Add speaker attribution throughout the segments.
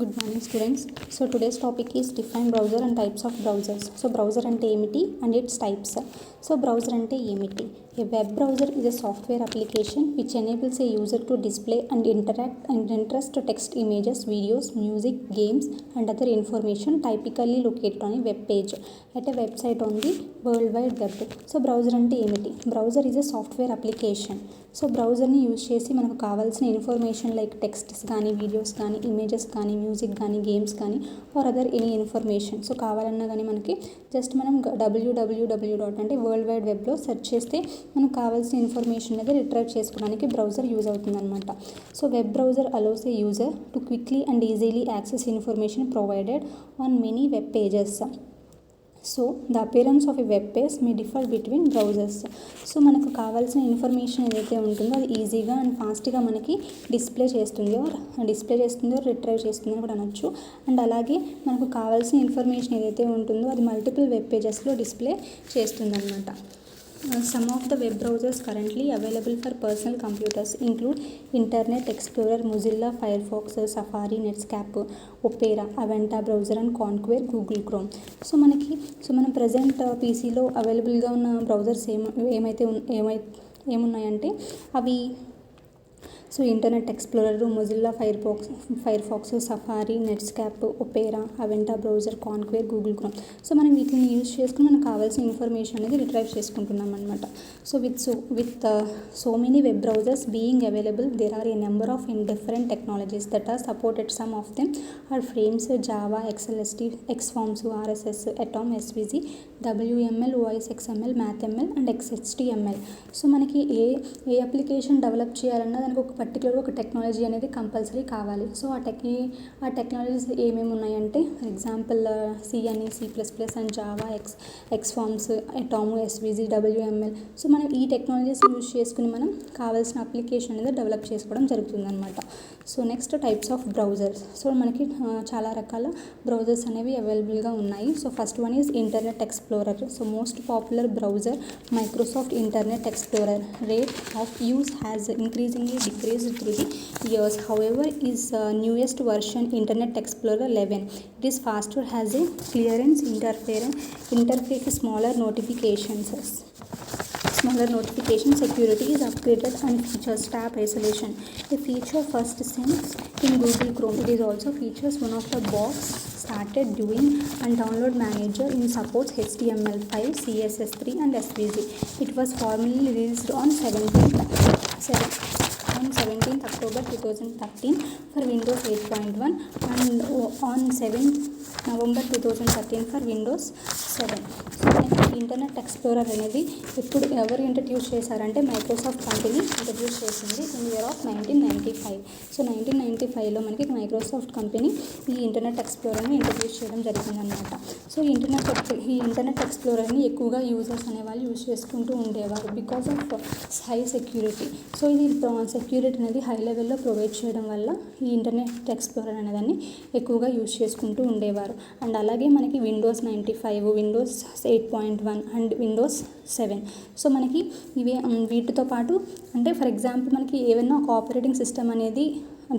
Speaker 1: Good morning students. So today's topic is define browser and types of browsers. So browser ante emiti and its types. So browser ante emiti. A web browser is a software application which enables a user to display and interact and interest to text, images, videos, music, games and other information typically located on a web page at a website on the World Wide Web. So browser ante emiti. Browser is a software application. So బ్రౌజర్ని use చేసి మనకు కావాల్సిన information like texts కానీ videos కానీ images కానీ music కానీ games కానీ or other any information so కావాలన్నా కానీ మనకి జస్ట్ మనం www అంటే వరల్డ్ వైడ్ వెబ్లో సెర్చ్ చేస్తే మనకు కావాల్సిన ఇన్ఫర్మేషన్ అనేది రిట్రైవ్ చేసుకోవడానికి బ్రౌజర్ యూజ్ అవుతుంది అనమాట. So web browser allows A user to quickly and easily access information provided on many web pages. So the appearance of a web page May differ between browsers. So మనకు కావాల్సిన information ఏదైతే ఉంటుందో అది ఈజీగా and ఫాస్ట్గా మనకి display చేస్తుందో retrieve చేస్తుందో కూడా అనొచ్చు. అండ్ అలాగే మనకు కావాల్సిన ఇన్ఫర్మేషన్ ఏదైతే ఉంటుందో అది మల్టిపుల్ వెబ్ పేజెస్లో డిస్ప్లే చేస్తుందన్నమాట. Some of the web browsers currently available for personal computers include Internet Explorer, Mozilla Firefox, Safari, Netscape, Opera, Aventa browser and Conquer, Google Chrome. So మనం ప్రజెంట్ పీసీలో అవైలబుల్గా ఉన్న బ్రౌజర్స్ ఏమున్నాయంటే అవి so Internet Explorer, Mozilla Firefox, Safari, Netscape, Opera, Avant browser, Konqueror, Google Chrome. So మనం వీటిని use చేసుకుని మనకు కావాల్సిన ఇన్ఫర్మేషన్ అనేది రిట్రైవ్ చేసుకుంటున్నాం అనమాట. So with so many web browsers being available there are a number of different technologies that are supported. Some of them are frames, Java, XSLT, XForms, RSS, Atom, SVG, WML, OSXML, MathML and XHTML. So మనకి ఏ application develop చేయాలన్నా దానికి ఒక particular ఒక technology అనేది compulsory కావాలి. So ఆ technologies ఏమేమి ఉన్నాయంటే ఫర్ ఎగ్జాంపుల్ C అని, C++ and Java, XForms, Atom, SVG, WML. So మనం ఈ టెక్నాలజీస్ యూజ్ చేసుకుని మనం కావాల్సిన అప్లికేషన్ అనేది డెవలప్ చేసుకోవడం జరుగుతుందన్నమాట. So next types of browsers. So మనకి చాలా రకాల బ్రౌజర్స్ అనేవి అవైలబుల్గా ఉన్నాయి. So first one is internet explorer. So most popular browser Microsoft internet explorer. Rate of use has increasingly decreased through the years. However, is newest version Internet Explorer 11. It is faster, has a clearance interface, smaller notification security is upgraded and features tab isolation, a feature first seen in Google Chrome. It is also features one of the box started doing and download manager in supports HTML5, CSS3 and SVG. It was formally released on 17th October 2013 for Windows 8.1 and on 7th November 2013 for Windows 7. So Internet explorer అనేది ఎవరు introduce చేశారంటే Microsoft company introduce చేసింది in year of 1995. So 1995లో మనకి Microsoft company ఈ internet ఎక్స్ప్లోరర్ని introduce చేయడం జరిగిందనమాట. So ఈ internet ఎక్స్ప్లోరర్ని ఎక్కువగా యూజర్స్ అనేవాళ్ళు యూజ్ చేసుకుంటూ ఉండేవారు because of high security. So ఇది సెక్యూరిటీ అనేది హై లెవెల్లో ప్రొవైడ్ చేయడం వల్ల ఈ ఇంటర్నెట్ ఎక్స్ప్లోరర్ అనేదాన్ని ఎక్కువగా యూజ్ చేసుకుంటూ ఉండేవారు. అండ్ అలాగే మనకి Windows 95, Windows 8.1 and Windows 7. So మనకి వీటితో పాటు అంటే ఫర్ ఎగ్జాంపుల్ మనకి ఏదైనా ఒక ఆపరేటింగ్ సిస్టమ్ అనేది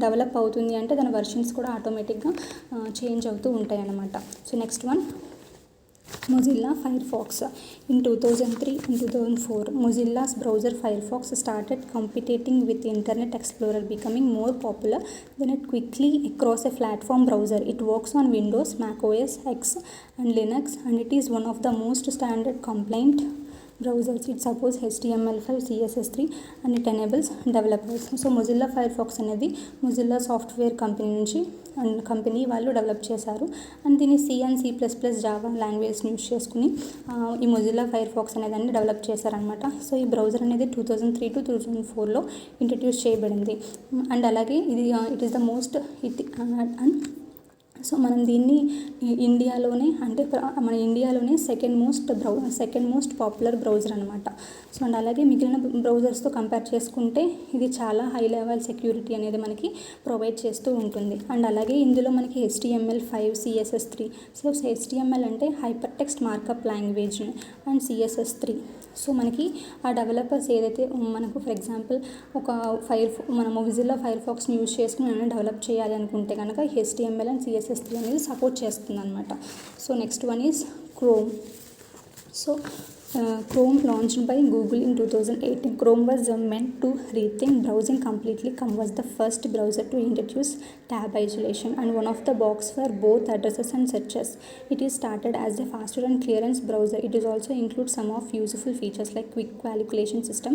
Speaker 1: డెవలప్ అవుతుంది అంటే దాని వర్షన్స్ కూడా ఆటోమేటిక్గా చేంజ్ అవుతూ ఉంటాయి అన్నమాట. So next one Mozilla Firefox. In 2003 and 2004, Mozilla's browser Firefox started competing with Internet Explorer, becoming more popular than it quickly across a platform browser. It works on Windows, Mac OS X and Linux, and it is one of the most standard compliant browsers. It supports HTML5, CSS3 and it enables developers. So Mozilla Firefox అనేది Mozilla software company వాళ్ళు develop చేశారు and దీన్ని C and C++ Java లాంగ్వేజ్ని use చేసుకుని ఈ Mozilla Firefox అనేదాన్ని develop చేశారనమాట. So ఈ బ్రౌజర్ అనేది 2003 to 2004లో ఇంట్రడ్యూస్ చేయబడింది అండ్ అలాగే ఇది it is the most so మనం దీన్ని మన ఇండియాలోనే సెకండ్ మోస్ట్ పాపులర్ బ్రౌజర్ అనమాట. సో అండ్ అలాగే మిగిలిన బ్రౌజర్స్తో కంపేర్ చేసుకుంటే ఇది చాలా హై లెవెల్ సెక్యూరిటీ అనేది మనకి ప్రొవైడ్ చేస్తూ ఉంటుంది. అండ్ అలాగే ఇందులో మనకి HTML5, CSS3. సో HTML అంటే hyper text markup language and CSS3 so మనకి ఆ డెవలపర్స్ ఏదైతే మనకు ఫర్ ఎగ్జాంపుల్ ఒక మనము విజిల్లో ఫైర్ ఫాక్స్ని యూజ్ చేసుకుని మనం డెవలప్ చేయాలి అనుకుంటే కనుక HTML అండ్ CSS3 అనేది సపోర్ట్ చేస్తుంది అనమాట. So next one is chrome. So Chrome launched by Google in 2018. Chrome was meant to rethink browsing completely. Chrome was the first browser to introduce tab isolation and one of the box for both addresses and searches. It is started as a faster and clearance browser. It is also includes some of useful features like quick calculation system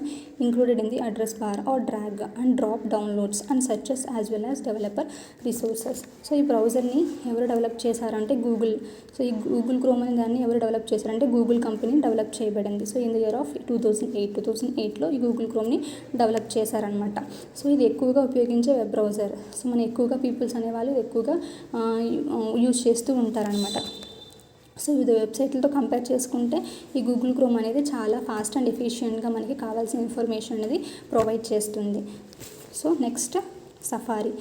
Speaker 1: included in the address bar or drag and drop downloads and searches as well as developer resources. So ఈ బ్రౌజర్ని ఎవరు develop చేశారంటే Google. So ఈ Google Chrome అనే దాన్ని ఎవరు develop చేశారంటే Google company develop చేయబడింది. So in the year of 2008లో ఈ గూగుల్ క్రోమ్ని డెవలప్ చేశారనమాట. సో ఇది ఎక్కువగా ఉపయోగించే వెబ్ బ్రౌజర్. సో మన ఎక్కువగా పీపుల్స్ అనేవాళ్ళు ఎక్కువగా యూజ్ చేస్తూ ఉంటారనమాట. సో వివిధ వెబ్సైట్లతో కంపేర్ చేసుకుంటే ఈ గూగుల్ క్రోమ్ అనేది చాలా ఫాస్ట్ అండ్ ఎఫిషియెంట్గా మనకి కావాల్సిన ఇన్ఫర్మేషన్ అనేది ప్రొవైడ్ చేస్తుంది. So next safari.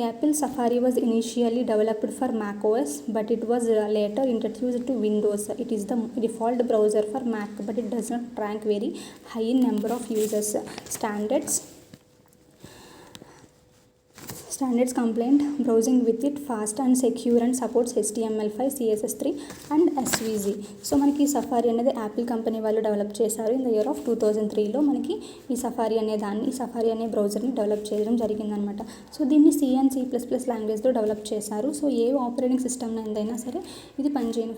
Speaker 1: Apple Safari was initially developed for macOS, but it was later introduced to Windows. It is the default browser for Mac, but it does not rank very high in number of users. Standards complaint browsing with it fast and secure and supports HTML5, CSS3 and SVG. So మనకి ఈ safari అనేది Apple company వాళ్ళు develop చేశారు. In the year of 2003లో మనకి ఈ safari అనే బ్రౌజర్ని develop చేయడం జరిగిందనమాట. సో దీన్ని C and C++ లాంగ్వేజ్లో డెవలప్ చేశారు. సో ఏ ఆపరేటింగ్ సిస్టమ్ ఏదైనా సరే ఇది పనిచేయను.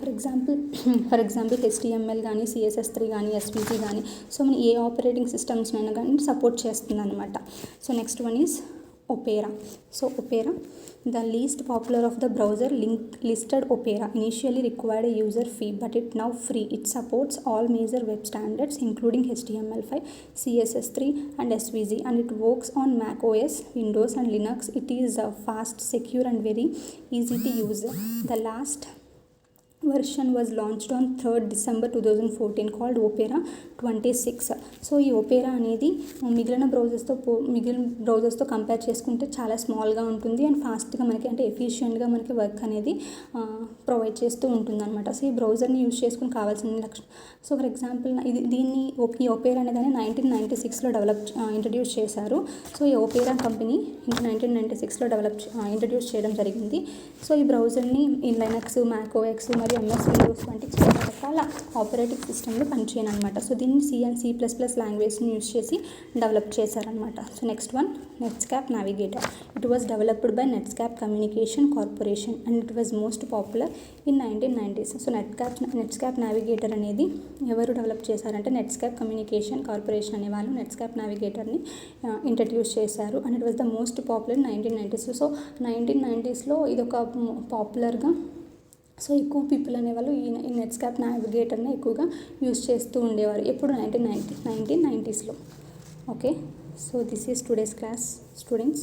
Speaker 1: ఫర్ ఎగ్జాంపుల్ HTML కానీ CSS3 కానీ SVG కానీ సో మన ఏ ఆపరేటింగ్ సిస్టమ్స్నైనా కానీ సపోర్ట్ చేస్తుంది అనమాట. So next one is Opera. So Opera, the least popular of the browser listed Opera initially required a user fee, but it now free. It supports all major web standards including HTML5, CSS3 and SVG, and it works on Mac OS, Windows and Linux. It is fast, secure and very easy to use. The last version was launched on 3rd December 2014 called Opera 26. So ఈ Opera అనేది మిగిలిన బ్రౌజర్స్తో compare చేసుకుంటే చాలా స్మాల్గా ఉంటుంది and ఫాస్ట్గా మనకి అంటే ఎఫిషియెంట్గా మనకి వర్క్ అనేది ప్రొవైడ్ చేస్తూ ఉంటుంది అనమాట. సో ఈ బ్రౌజర్ని యూజ్ చేసుకుని కావాల్సిన లక్షణం. సో ఫర్ ఎగ్జాంపుల్ ఈ ఒపేరా అనేది 1996లో ఇంట్రడ్యూస్ చేశారు. సో ఈ ఒపేరా కంపెనీ 1996లో ఇంట్రడ్యూస్ చేయడం జరిగింది. సో ఈ బ్రౌజర్ని లైనక్స్, మ్యాక్ ఓఎస్ మరియు MS Windows వంటి చాలా రకాల ఆపరేటింగ్ సిస్టమ్లు పనిచేయను అనమాట. సో దీన్ని C and C++ లాంగ్వేజ్ని యూజ్ చేసి డెవలప్ చేశారనమాట. So next one Netscape Navigator. It was developed by Netscape Communication Corporation and it was most popular in 1990s. So Netscape Navigator అనేది ఎవరు డెవలప్ చేశారంటే నెట్స్కాప్ కమ్యూనికేషన్ కార్పొరేషన్ అనే వాళ్ళు నెట్స్కాప్ నావిగేటర్ని ఇంట్రడ్యూస్ చేశారు and it was the most popular 1990s. So 1990sలో ఇది ఒక పాపులర్గా సో ఎక్కువ పీపుల్ అనేవాళ్ళు ఈ నెట్స్కాప్ నావిగేటర్ని ఎక్కువగా యూజ్ చేస్తూ ఉండేవారు. ఎప్పుడు 1990sలో. Okay, so this is today's class students.